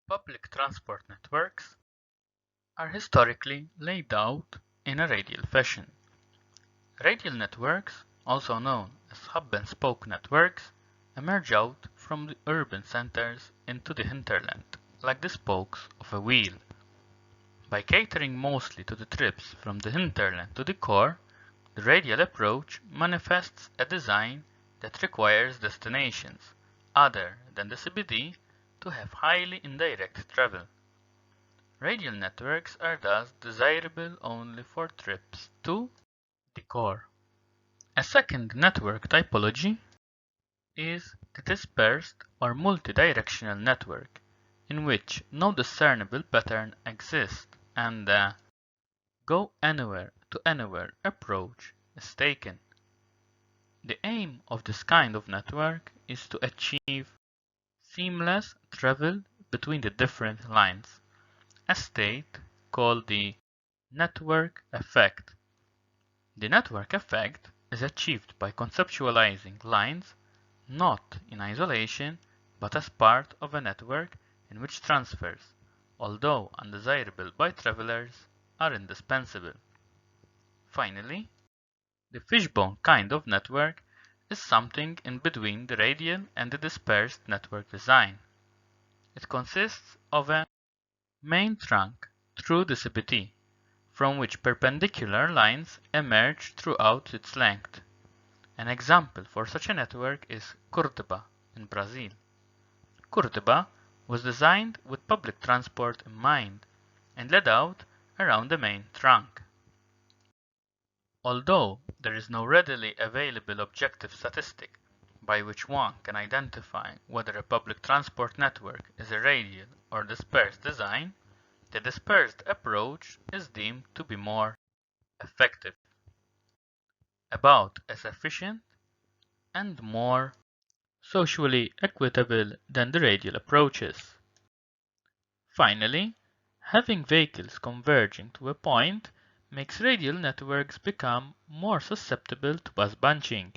Public transport networks are historically laid out in a radial fashion. Radial networks, also known as hub-and-spoke networks, emerge out from the urban centers into the hinterland, like the spokes of a wheel. By catering mostly to the trips from the hinterland to the core, the radial approach manifests a design that requires destinations other than the CBD to have highly indirect travel. Radial networks are thus desirable only for trips to the core. A second network typology is the dispersed or multidirectional network, in which no discernible pattern exists and the go anywhere to anywhere approach is taken. The aim of this kind of network is to achieve seamless travel between the different lines, a state called the network effect. The network effect is achieved by conceptualizing lines not in isolation but as part of a network in which transfers, although undesirable by travelers, are indispensable. Finally, the fishbone kind of network is something in between the radial and the dispersed network design. It consists of a main trunk through the CPT, from which perpendicular lines emerge throughout its length. An example for such a network is Curitiba in Brazil. Curitiba was designed with public transport in mind and laid out around the main trunk. Although there is no readily available objective statistic by which one can identify whether a public transport network is a radial or dispersed design, the dispersed approach is deemed to be more effective, about as efficient, and more socially equitable than the radial approaches. Finally, having vehicles converging to a point makes radial networks become more susceptible to bus bunching.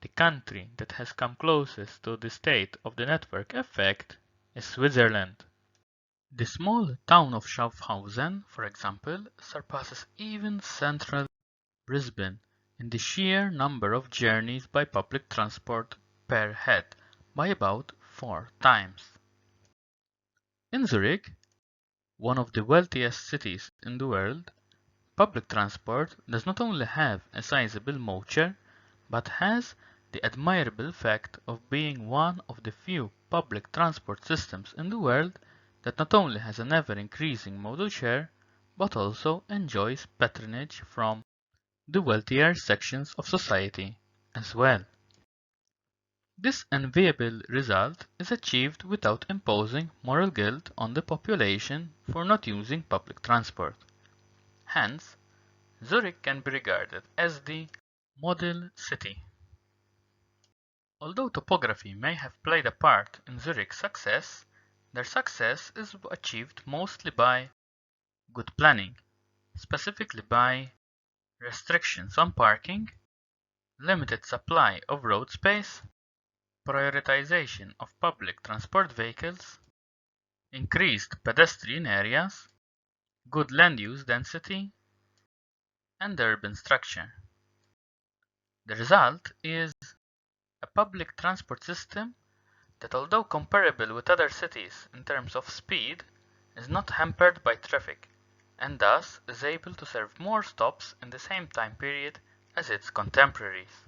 The country that has come closest to the state of the network effect is Switzerland. The small town of Schaffhausen, for example, surpasses even central Brisbane in the sheer number of journeys by public transport per head by about 4 times. In Zurich, one of the wealthiest cities in the world, public transport does not only have a sizable mode share, but has the admirable fact of being one of the few public transport systems in the world that not only has an ever-increasing modal share, but also enjoys patronage from the wealthier sections of society as well. This enviable result is achieved without imposing moral guilt on the population for not using public transport. Hence, Zurich can be regarded as the model city. Although topography may have played a part in Zurich's success, their success is achieved mostly by good planning, specifically by restrictions on parking, limited supply of road space, prioritization of public transport vehicles, increased pedestrian areas, good land use density, and urban structure. The result is a public transport system that, although comparable with other cities in terms of speed, is not hampered by traffic and thus is able to serve more stops in the same time period as its contemporaries.